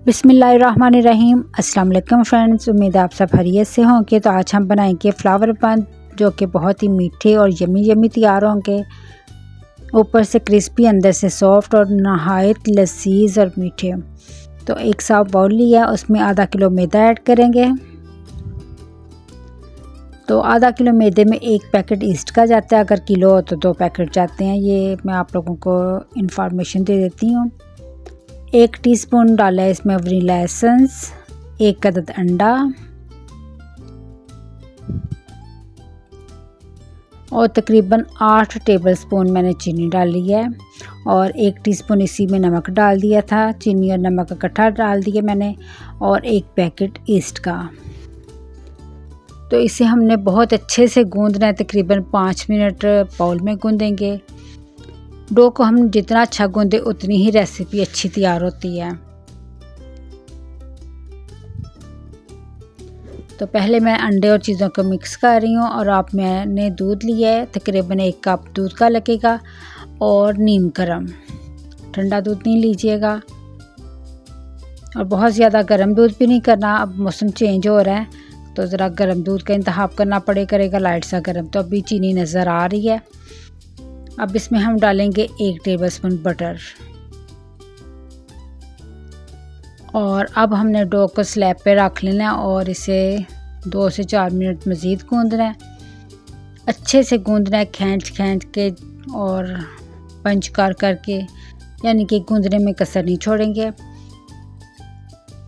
बिस्मिल्लाहिर्रहमानिर्रहीम। अस्सलाम वालेकुम फ्रेंड्स, उम्मीद है आप सब खैरियत से होंगे। तो आज हम बनाएंगे फ्लावर बन जो कि बहुत ही मीठे और यमी यमी तैयार होंगे। ऊपर से क्रिस्पी, अंदर से सॉफ्ट और नहायत लजीज और मीठे। तो एक साफ बाउल लिया, उसमें आधा किलो मैदा ऐड करेंगे। तो आधा किलो मैदे में एक पैकेट ईस्ट का जाता है, अगर किलो हो तो 2 पैकेट जाते हैं। ये मैं आप लोगों को इन्फॉर्मेशन दे देती हूँ। 1 टीस्पून डाला है इसमें वनीला एसेंस, 1 अदद अंडा और तकरीबन 8 टेबलस्पून मैंने चीनी डाली है और 1 टीस्पून इसी में नमक डाल दिया था। चीनी और नमक इकट्ठा डाल दिया मैंने और 1 पैकेट ईस्ट का। तो इसे हमने बहुत अच्छे से गूंदना है, तकरीबन 5 मिनट बाउल में गूंदेंगे। डो को हम जितना अच्छा गूंदे उतनी ही रेसिपी अच्छी तैयार होती है। तो पहले मैं अंडे और चीज़ों को मिक्स कर रही हूँ और आप मैंने दूध लिया है, तकरीबन 1 कप दूध का लगेगा और नीम गर्म, ठंडा दूध नहीं लीजिएगा और बहुत ज़्यादा गर्म दूध भी नहीं करना। अब मौसम चेंज हो रहा है तो ज़रा गर्म दूध का इंतखाब करना करेगा, लाइट सा गर्म। तो अभी चीनी नज़र आ रही है। अब इसमें हम डालेंगे 1 टेबलस्पून बटर और अब हमने डो को स्लैब पे रख लेना है और इसे 2 से 4 मिनट मज़ीद गूंदना है। अच्छे से गूंदना है, खींच के और पंच करके, यानी कि गूंदने में कसर नहीं छोड़ेंगे।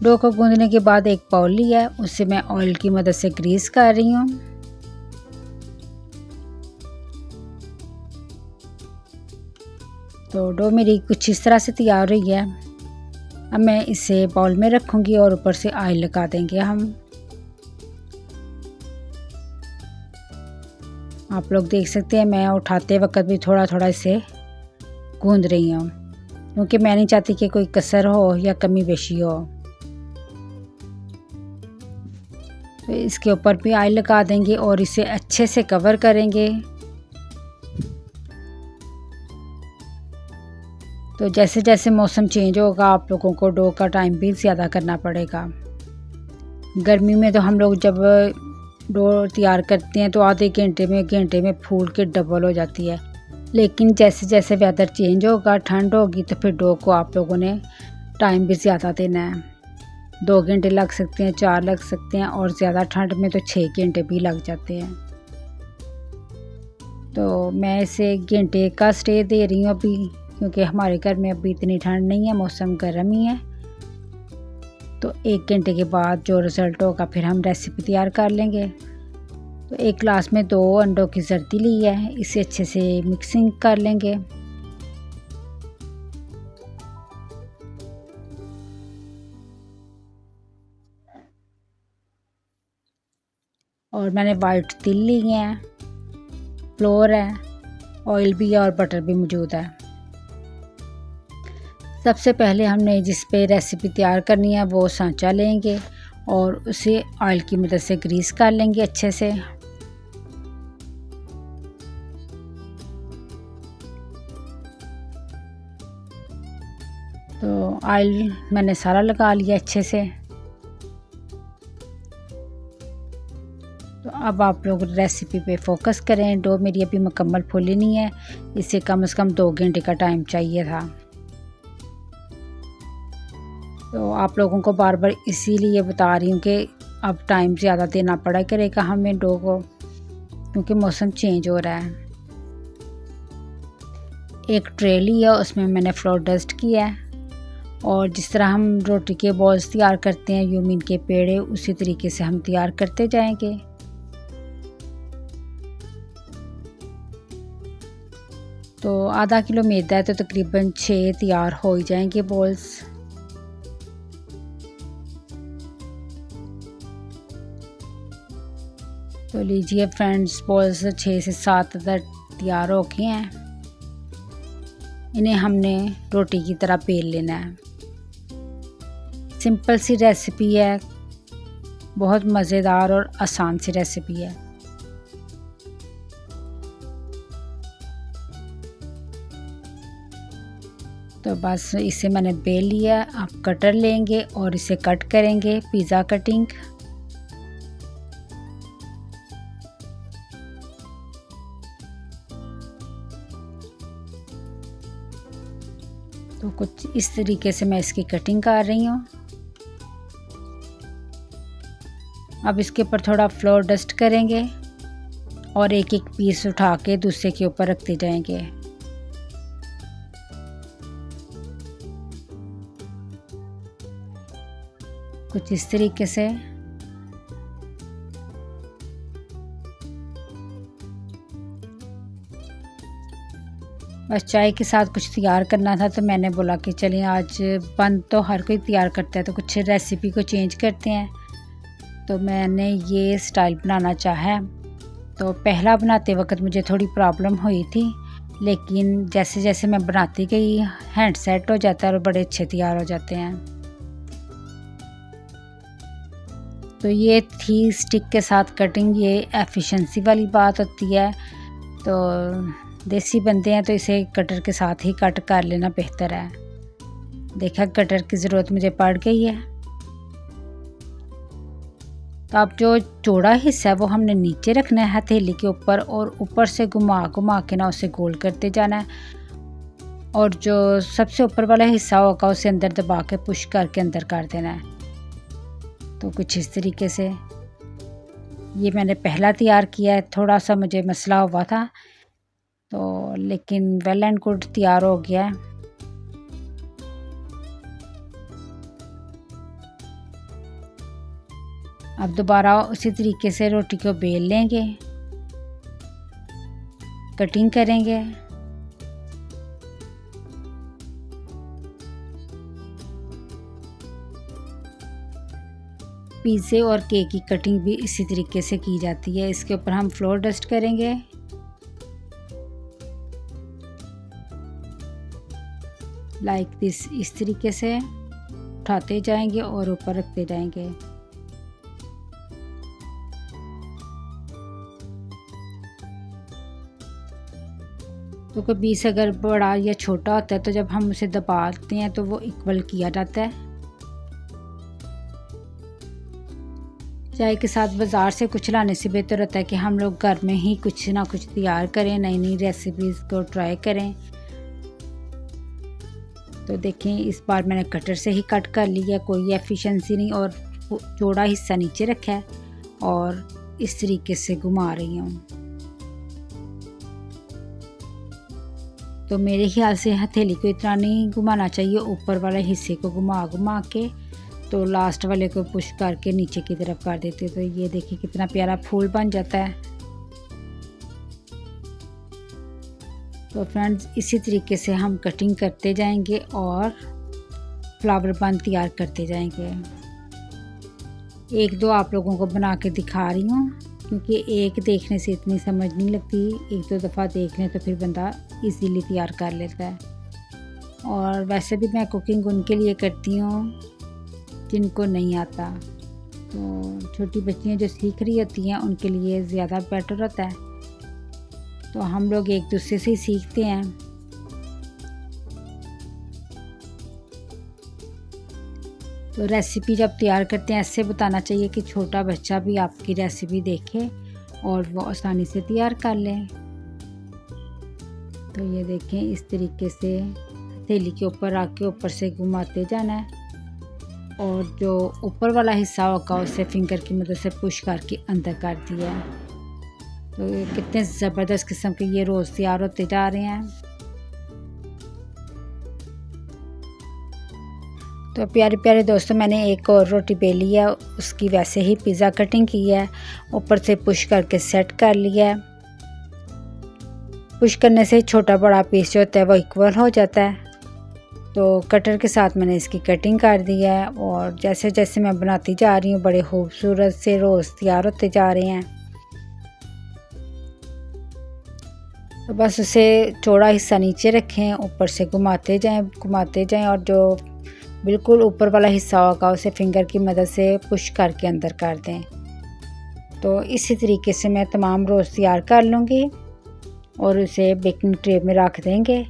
डो को गूंदने के बाद एक बाउल लिया है, उसे मैं ऑयल की मदद से ग्रीस कर रही हूँ। तो डो मेरी कुछ इस तरह से तैयार हुई है। अब मैं इसे बाउल में रखूँगी और ऊपर से ऑयल लगा देंगे हम। आप लोग देख सकते हैं मैं उठाते वक्त भी थोड़ा थोड़ा इसे गूंद रही हूँ, क्योंकि मैं नहीं चाहती कि कोई कसर हो या कमी बेशी हो। तो इसके ऊपर भी ऑयल लगा देंगे और इसे अच्छे से कवर करेंगे। तो जैसे जैसे मौसम चेंज होगा आप लोगों को डो का टाइम भी ज़्यादा करना पड़ेगा। गर्मी में तो हम लोग जब डो तैयार करते हैं तो आधे घंटे में फूल के डबल हो जाती है। लेकिन जैसे जैसे वेदर चेंज होगा, ठंड होगी, तो फिर डो को आप लोगों ने टाइम भी ज़्यादा देना है। 2 घंटे लग सकते हैं, 4 लग सकते हैं और ज़्यादा ठंड में तो 6 घंटे भी लग जाते हैं। तो मैं इसे 1 घंटे का स्टे दे रही हूँ अभी, क्योंकि हमारे घर में अभी इतनी ठंड नहीं है, मौसम गर्म ही है। तो 1 घंटे के बाद जो रिज़ल्ट होगा फिर हम रेसिपी तैयार कर लेंगे। तो 1 ग्लास में 2 अंडों की जर्दी ली है, इसे अच्छे से मिक्सिंग कर लेंगे। और मैंने वाइट तिल लिए हैं, फ्लोर है, ऑयल भी है और बटर भी मौजूद है। सबसे पहले हमने जिस पे रेसिपी तैयार करनी है वो सांचा लेंगे और उसे ऑयल की मदद से ग्रीस कर लेंगे अच्छे से। तो ऑयल मैंने सारा लगा लिया अच्छे से। तो अब आप लोग रेसिपी पे फोकस करें। डो मेरी अभी मुकम्मल फुली नहीं है, इसे कम से कम 2 घंटे का टाइम चाहिए था। तो आप लोगों को बार बार इसीलिए बता रही हूँ कि अब टाइम ज़्यादा देना पड़ा करेगा हमें डो को, क्योंकि मौसम चेंज हो रहा है। एक ट्रे लिया, उसमें मैंने फ्लोर डस्ट किया है और जिस तरह हम रोटी के बॉल्स तैयार करते हैं, यूमीन के पेड़े, उसी तरीके से हम तैयार करते जाएंगे। तो आधा किलो मैदा है तो तकरीबन 6 तैयार हो ही जाएंगे बॉल्स। तो लीजिए फ्रेंड्स, बॉल्स 6 से 7 तैयार हो गए हैं। इन्हें हमने रोटी की तरह बेल लेना है। सिंपल सी रेसिपी है, बहुत मज़ेदार और आसान सी रेसिपी है। तो तो बस इसे मैंने बेल लिया। आप कटर लेंगे और इसे कट करेंगे पिज़्ज़ा कटिंग। तो कुछ इस तरीके से मैं इसकी कटिंग कर रही हूँ। अब इसके ऊपर थोड़ा फ्लोर डस्ट करेंगे और एक एक पीस उठा के दूसरे के ऊपर रखते जाएंगे। कुछ इस तरीके से। बस चाय के साथ कुछ तैयार करना था तो मैंने बोला कि चलिए आज बन तो हर कोई तैयार करता है तो कुछ रेसिपी को चेंज करते हैं। तो मैंने ये स्टाइल बनाना चाहा। तो पहला बनाते वक्त मुझे थोड़ी प्रॉब्लम हुई थी, लेकिन जैसे जैसे मैं बनाती गई हैंड सेट हो जाता है और बड़े अच्छे तैयार हो जाते हैं। तो ये थी स्टिक के साथ कटिंग। ये एफिशिएंसी वाली बात होती है। तो देसी बंदे हैं तो इसे कटर के साथ ही कट कर लेना बेहतर है। देखा कटर की ज़रूरत मुझे पड़ गई है। तो अब जो चौड़ा हिस्सा है वो हमने नीचे रखना है हथेली के ऊपर और ऊपर से घुमा घुमा के ना उसे गोल करते जाना है। और जो सबसे ऊपर वाला हिस्सा होगा उसे अंदर दबा के पुश करके अंदर कर देना है। तो कुछ इस तरीके से ये मैंने पहला तैयार किया है। थोड़ा सा मुझे मसला हुआ था तो लेकिन वेल एंड गुड तैयार हो गया है। अब दोबारा उसी तरीके से रोटी को बेल लेंगे, कटिंग करेंगे। पिज़्ज़े और केक की कटिंग भी इसी तरीके से की जाती है। इसके ऊपर हम फ्लोर डस्ट करेंगे। लाइक दिस, इस तरीके से उठाते जाएंगे और ऊपर रखते जाएंगे। तो कोई पीस अगर बड़ा या छोटा होता है तो जब हम उसे दबाते हैं तो वो इक्वल किया जाता है। चाय के साथ बाज़ार से कुछ लाने से बेहतर होता है कि हम लोग घर में ही कुछ ना कुछ तैयार करें, नई नई रेसिपीज़ को ट्राई करें। तो देखें इस बार मैंने कटर से ही कट कर लिया, कोई एफिशिएंसी नहीं, और चौड़ा हिस्सा नीचे रखा है और इस तरीके से घुमा रही हूँ। तो मेरे ख्याल से हथेली को इतना नहीं घुमाना चाहिए, ऊपर वाले हिस्से को घुमा घुमा के तो लास्ट वाले को पुश करके नीचे की तरफ कर देते। तो ये देखिए कितना प्यारा फूल बन जाता है। तो फ्रेंड्स इसी तरीके से हम कटिंग करते जाएंगे और फ्लावर बन तैयार करते जाएंगे। एक दो आप लोगों को बना के दिखा रही हूँ क्योंकि एक देखने से इतनी समझ नहीं लगती, एक दो दफ़ा देख लें तो फिर बंदा इजीली तैयार कर लेता है। और वैसे भी मैं कुकिंग उनके लिए करती हूँ जिनको नहीं आता। तो छोटी बच्चियाँ जो सीख रही होती हैं उनके लिए ज़्यादा बेटर होता है। तो हम लोग एक दूसरे से ही सीखते हैं। तो रेसिपी जब तैयार करते हैं ऐसे बताना चाहिए कि छोटा बच्चा भी आपकी रेसिपी देखे और वो आसानी से तैयार कर ले। तो ये देखें इस तरीके से हथेली के ऊपर आके ऊपर से घुमाते जाना है और जो ऊपर वाला हिस्सा होगा उसे फिंगर की मदद से पुश करके अंदर कर दिया। तो ये कितने ज़बरदस्त किस्म के ये रोज़ तैयार होते जा रहे हैं। तो प्यारे प्यारे दोस्तों मैंने एक और रोटी बेली है, उसकी वैसे ही पिज़्ज़ा कटिंग की है, ऊपर से पुश करके सेट कर लिया है। पुश करने से छोटा बड़ा पीस जो होता है वो इक्वल हो जाता है। तो कटर के साथ मैंने इसकी कटिंग कर दी है और जैसे जैसे मैं बनाती जा रही हूँ बड़े खूबसूरत से रोज़ तैयार होते जा रहे हैं। तो बस उसे चौड़ा हिस्सा नीचे रखें, ऊपर से घुमाते जाएं और जो बिल्कुल ऊपर वाला हिस्सा होगा उसे फिंगर की मदद से पुश करके अंदर कर दें। तो इसी तरीके से मैं तमाम रोज़ तैयार कर लूँगी और उसे बेकिंग ट्रे में रख देंगे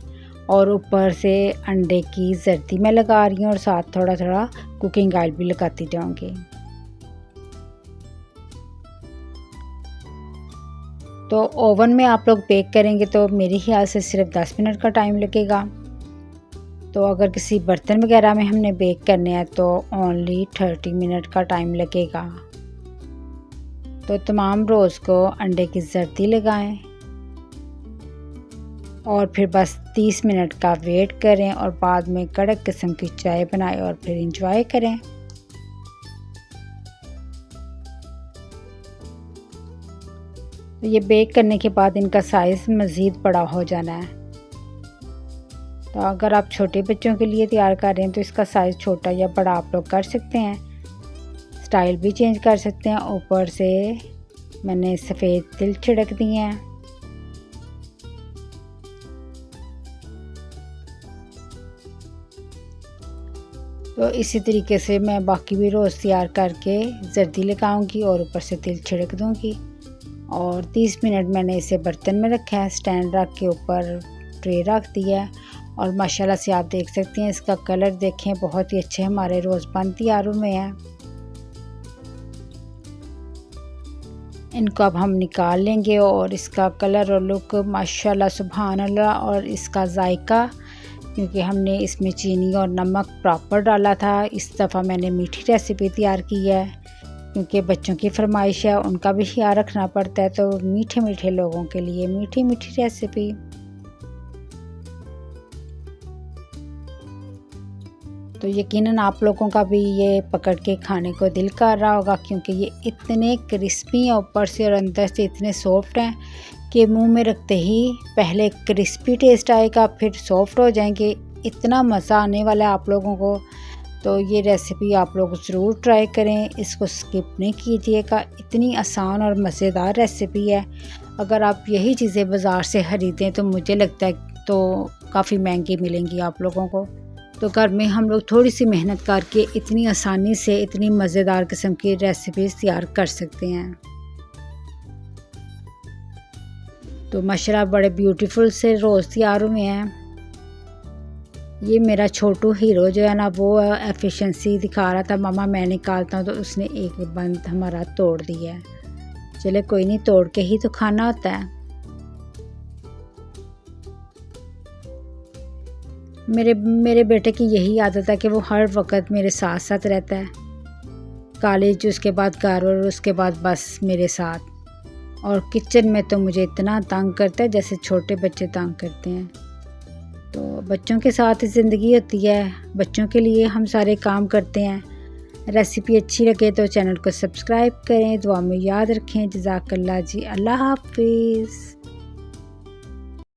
और ऊपर से अंडे की जर्दी मैं लगा रही हूँ और साथ थोड़ा थोड़ा कुकिंग ऑयल भी लगाती जाऊँगी। तो ओवन में आप लोग बेक करेंगे तो मेरे ख्याल से सिर्फ 10 मिनट का टाइम लगेगा। तो अगर किसी बर्तन वगैरह में हमने बेक करने हैं तो ओनली 30 मिनट का टाइम लगेगा। तो तमाम रोज़ को अंडे की जर्दी लगाएं और फिर बस 30 मिनट का वेट करें और बाद में कड़क किस्म की चाय बनाएं और फिर इंजॉय करें। तो ये बेक करने के बाद इनका साइज़ मज़ीद बड़ा हो जाना है। तो अगर आप छोटे बच्चों के लिए तैयार कर रहे हैं तो इसका साइज़ छोटा या बड़ा आप लोग कर सकते हैं, स्टाइल भी चेंज कर सकते हैं। ऊपर से मैंने सफ़ेद तिल छिड़क दिए हैं। तो इसी तरीके से मैं बाकी भी रोज़ तैयार करके जर्दी लगाऊंगी और ऊपर से तिल छिड़क दूंगी। और 30 मिनट मैंने इसे बर्तन में रखा है, स्टैंड रख के ऊपर ट्रे रख दिया है और माशाल्लाह से आप देख सकते हैं इसका कलर देखें, बहुत ही अच्छे हमारे रोज़ बन तैयार हुए हैं। इनको अब हम निकाल लेंगे और इसका कलर और लुक माशाल्लाह सुभान अल्लाह। और इसका जायका, क्योंकि हमने इसमें चीनी और नमक प्रॉपर डाला था, इस दफ़ा मैंने मीठी रेसिपी तैयार की है क्योंकि बच्चों की फरमाइश है, उनका भी ख्याल रखना पड़ता है। तो मीठे मीठे लोगों के लिए मीठी मीठी रेसिपी। तो यकीनन आप लोगों का भी ये पकड़ के खाने को दिल कर रहा होगा क्योंकि ये इतने क्रिस्पी हैं ऊपर से और अंदर से इतने सॉफ्ट हैं कि मुंह में रखते ही पहले क्रिस्पी टेस्ट आएगा, फिर सॉफ्ट हो जाएंगे। इतना मज़ा आने वाला है आप लोगों को। तो ये रेसिपी आप लोग ज़रूर ट्राई करें, इसको स्किप नहीं कीजिएगा। इतनी आसान और मज़ेदार रेसिपी है। अगर आप यही चीज़ें बाज़ार से ख़रीदें तो मुझे लगता है तो काफ़ी महंगी मिलेंगी आप लोगों को। तो घर में हम लोग थोड़ी सी मेहनत करके इतनी आसानी से इतनी मज़ेदार किस्म की रेसिपीज़ तैयार कर सकते हैं। तो माशाल्लाह बड़े ब्यूटीफुल से रोज़ तैयार हुए हैं। ये मेरा छोटू हीरो जो है ना, वो एफिशिएंसी दिखा रहा था, मामा मैं निकालता हूँ, तो उसने एक बंद हमारा तोड़ दिया है। चले कोई नहीं, तोड़ के ही तो खाना होता है। मेरे बेटे की यही आदत है कि वो हर वक्त मेरे साथ साथ रहता है। कॉलेज, उसके बाद घर और उसके बाद बस मेरे साथ। और किचन में तो मुझे इतना तंग करता है जैसे छोटे बच्चे तंग करते हैं। तो बच्चों के साथ ज़िंदगी होती है, बच्चों के लिए हम सारे काम करते हैं। रेसिपी अच्छी लगे तो चैनल को सब्सक्राइब करें, दुआ में याद रखें। जज़ाकल्लाह जी, अल्लाह हाफ़िज़।